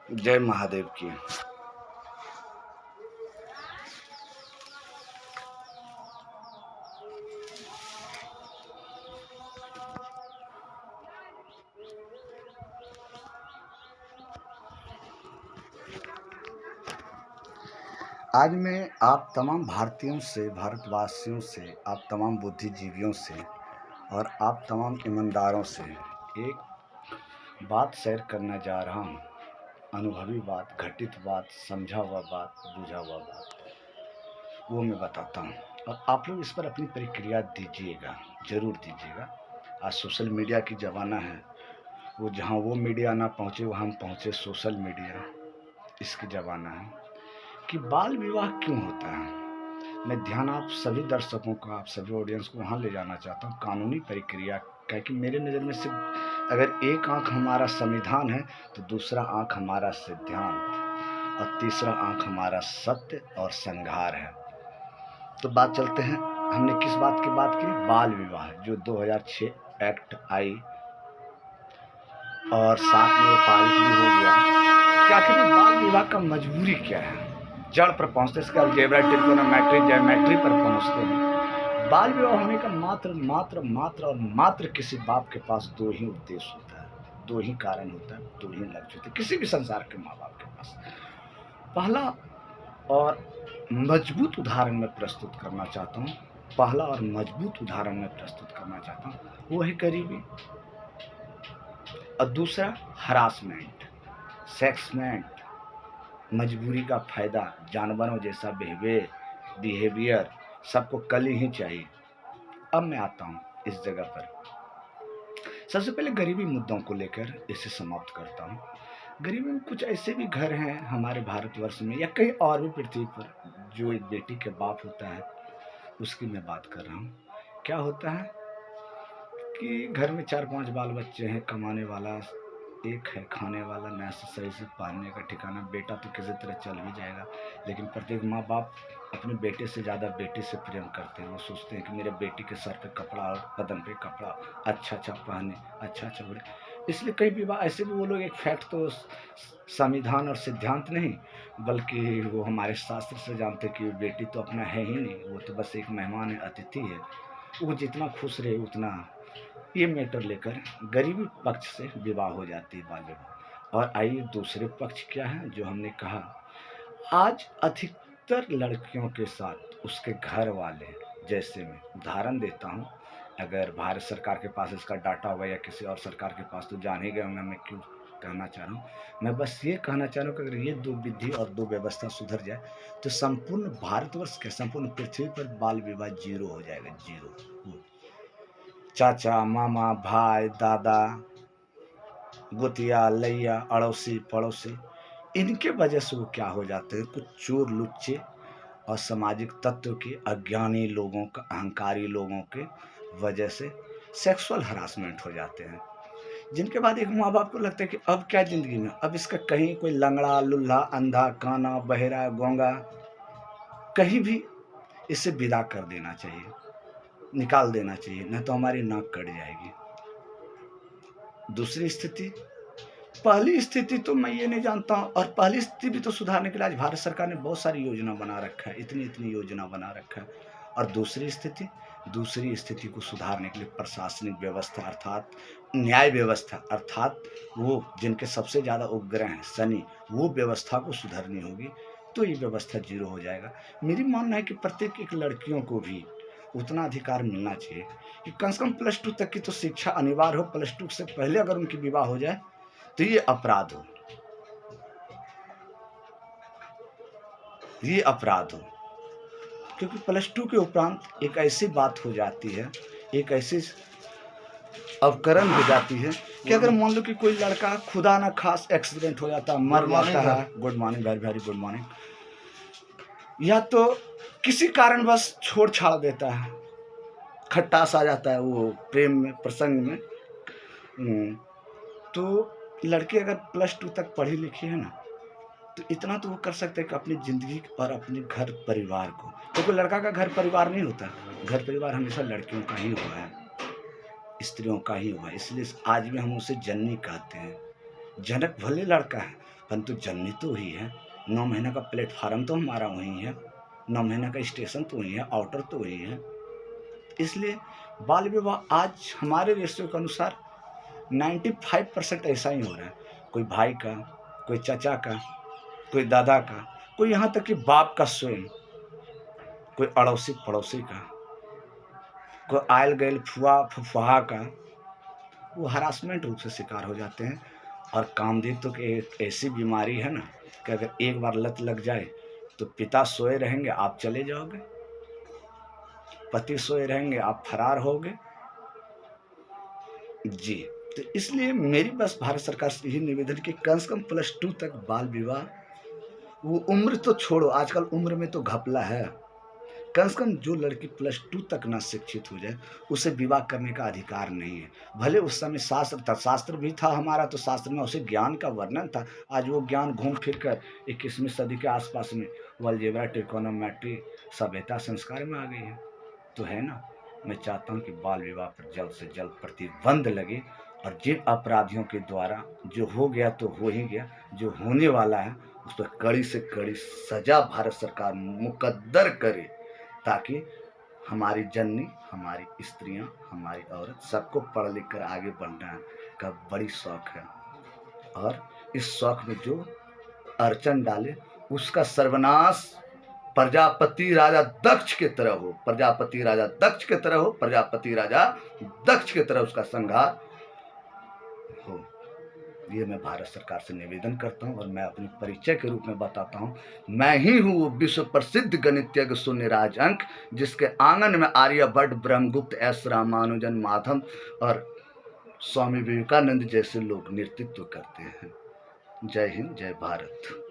जय महादेव की। आज मैं आप तमाम भारतीयों से, भारतवासियों से, आप तमाम बुद्धिजीवियों से और आप तमाम ईमानदारों से एक बात शेयर करने जा रहा हूँ। अनुभवी बात, घटित बात, समझा हुआ बात, बुझा हुआ बात, वो मैं बताता हूँ और आप लोग इस पर अपनी प्रतिक्रिया दीजिएगा, ज़रूर दीजिएगा। आज सोशल मीडिया की ज़माना है, वो जहाँ वो मीडिया ना पहुँचे वहाँ हम पहुँचे सोशल मीडिया, इसकी ज़माना है कि बाल विवाह क्यों होता है। मैं ध्यान आप सभी दर्शकों का, आप सभी ऑडियंस को वहाँ ले जाना चाहता हूँ, कानूनी प्रक्रिया का, कि मेरे नज़र में सिर्फ अगर एक आँख हमारा संविधान है तो दूसरा आँख हमारा सिद्धांत और तीसरा आँख हमारा सत्य और संघार है। तो बात चलते हैं, हमने किस बात की बात की? बाल विवाह, जो 2006 एक्ट आई और साथ में वो पारित भी हो गया कि आखिर में बाल विवाह का मजबूरी क्या है। जड़ पर पहुंचते, इसके अलजेब्रा, ट्रिगोनोमेट्री, ज्योमेट्री पर पहुंचते हैं। बाल विवाह होने का मात्र किसी बाप के पास दो ही उद्देश्य होता है, दो ही कारण होता है, दो ही लक्ष्य होते हैं किसी भी संसार के माँ बाप के पास। पहला और मजबूत उदाहरण मैं प्रस्तुत करना चाहता हूँ, वो है गरीबी, और दूसरा हरासमेंट, सेक्समेंट, मजबूरी का फायदा, जानवरों जैसा बिहेवियर, सबको कल ही चाहिए। अब मैं आता हूँ इस जगह पर। सबसे पहले गरीबी मुद्दों को लेकर इसे समाप्त करता हूँ। गरीबी में कुछ ऐसे भी घर हैं हमारे भारतवर्ष में या कहीं और भी पृथ्वी पर, जो एक बेटी के बाप होता है, उसकी मैं बात कर रहा हूँ। क्या होता है कि घर में 4-5 बाल बच्चे हैं, कमाने वाला एक है, खाने वाला न सही से पहनने का ठिकाना। बेटा तो किसी तरह चल भी जाएगा, लेकिन प्रत्येक माँ बाप अपने बेटे से ज़्यादा बेटी से प्रेम करते हैं। वो सोचते हैं कि मेरे बेटी के सर पे कपड़ा और बदन पे कपड़ा, अच्छा पहने, अच्छा उड़े। इसलिए कई विवाह ऐसे भी, वो लोग एक फैक्ट तो संविधान और सिद्धांत नहीं, बल्कि वो हमारे शास्त्र से जानते कि बेटी तो अपना है ही नहीं, वो तो बस एक मेहमान है, अतिथि है। वो जितना खुश रहे उतना, ये मैटर लेकर गरीबी पक्ष से विवाह हो जाती है, बाल विवाह। और आइए दूसरे पक्ष क्या है, जो हमने कहा, आज अधिकतर लड़कियों के साथ उसके घर वाले, जैसे मैं उदाहरण देता हूँ, अगर भारत सरकार के पास इसका डाटा होगा या किसी और सरकार के पास तो जान ही गए होंगे मैं क्यों कहना चाह रहा हूँ। मैं बस ये कहना चाह रहा हूँ कि अगर ये दो विधि और दो व्यवस्था सुधर जाए तो संपूर्ण भारतवर्ष के, संपूर्ण पृथ्वी पर बाल विवाह जीरो हो जाएगा, जीरो। चाचा, मामा, भाई, दादा, गुतिया, लैया, अड़ोसी पड़ोसी, इनके वजह से वो क्या हो जाते हैं, कुछ चोर लुच्चे और सामाजिक तत्व के अज्ञानी लोगों का, अहंकारी लोगों के वजह से सेक्सुअल हरासमेंट हो जाते हैं, जिनके बाद एक माँ बाप को लगता है कि अब क्या ज़िंदगी में, अब इसका कहीं कोई लंगड़ा, लुल्हा, अंधा, काना, बहरा, गूंगा, कहीं भी इसे विदा कर देना चाहिए, निकाल देना चाहिए, नहीं तो हमारी नाक कट जाएगी। दूसरी स्थिति, पहली स्थिति तो मैं ये नहीं जानता हूँ, और पहली स्थिति भी तो सुधारने के लिए आज भारत सरकार ने बहुत सारी योजना बना रखा है, इतनी योजना बना रखा है। और दूसरी स्थिति को सुधारने के लिए प्रशासनिक व्यवस्था, अर्थात न्याय व्यवस्था, अर्थात वो जिनके सबसे ज़्यादा उपग्रह हैं शनि, वो व्यवस्था को सुधारनी होगी, तो ये व्यवस्था जीरो हो जाएगा। मेरी मानना है कि प्रत्येक एक लड़कियों को भी उतना अधिकार मिलना चाहिए कि कम से कम +2 तक की तो शिक्षा अनिवार्य हो। +2 से पहले अगर उनकी विवाह हो जाए तो ये अपराध हो, क्योंकि +2 के उपरांत एक ऐसी बात हो जाती है, एक ऐसी अवकरण हो जाती है कि अगर मान लो कि कोई लड़का खुदा ना खास एक्सीडेंट हो जाता, मर जाता है, good morning, very good morning, या तो किसी कारणवश छोड़ छाड़ देता है, खट्टास आ जाता है वो प्रेम में, प्रसंग में, तो लड़की अगर +2 तक पढ़ी लिखी है ना, तो इतना तो वो कर सकते हैं कि अपनी ज़िंदगी और अपने घर परिवार को, तो कोई लड़का का घर परिवार नहीं होता, घर परिवार हमेशा लड़कियों का ही हुआ है, स्त्रियों का ही हुआ है। इसलिए आज भी हम उसे जननी कहते हैं। जनक भले लड़का है, परंतु जननी तो वही है, 9 महीने का प्लेटफार्म तो हमारा वही है, 9 महीने का स्टेशन तो वही है, आउटर तो वही है। इसलिए बाल विवाह आज हमारे रेशियो के अनुसार 95% ऐसा ही हो रहा है। कोई भाई का, कोई चाचा का, कोई दादा का, कोई यहाँ तक कि बाप का स्वयं, कोई अड़ोसी पड़ोसी का, कोई आयल गैल फुआ फुफाहा का, वो हरासमेंट रूप से शिकार हो जाते हैं। और कामदेव तो एक ऐसी बीमारी है ना कि अगर एक बार लत लग जाए तो पिता सोए रहेंगे, आप चले जाओगे, पति सोए रहेंगे, आप फरार होगे जी। तो इसलिए मेरी बस भारत सरकार से यही निवेदन कि कम से कम +2 तक बाल विवाह, वो उम्र तो छोड़ो, आजकल उम्र में तो घपला है। कम से कम जो लड़की +2 तक ना शिक्षित हो जाए, उसे विवाह करने का अधिकार नहीं है। भले उस समय शास्त्र था, शास्त्र भी था हमारा, तो शास्त्र में उसे ज्ञान का वर्णन था। आज वो ज्ञान घूम फिर कर 21वीं सदी के आसपास में अलजेब्रा, ट्रिकोनोमेट्री, सभ्यता, संस्कार में आ गई है। तो है ना, मैं चाहता हूँ कि बाल विवाह पर जल्द से जल्द प्रतिबंध लगे, और जिन अपराधियों के द्वारा जो हो गया तो हो ही गया, जो होने वाला है उस पर कड़ी से कड़ी सजा भारत सरकार मुकद्दर करे, ताकि हमारी जननी, हमारी स्त्रियां, हमारी औरत सबको पढ़ लिख कर आगे बढ़ना का बड़ी शौक है। और इस शौक में जो अड़चन डाले उसका सर्वनाश प्रजापति राजा दक्ष के तरह हो, प्रजापति राजा दक्ष के तरह हो, प्रजापति राजा दक्ष के तरह उसका संहार हो। ये मैं भारत सरकार से निवेदन करता हूँ। और मैं अपने परिचय के रूप में बताता हूँ, मैं ही हूँ वो विश्व प्रसिद्ध गणितज्ञ शून्यराज अंक, जिसके आंगन में आर्यभट्ट, ब्रह्मगुप्त, एस रामानुजन, माधव और स्वामी विवेकानंद जैसे लोग नेतृत्व करते हैं। जय हिंद, जय भारत।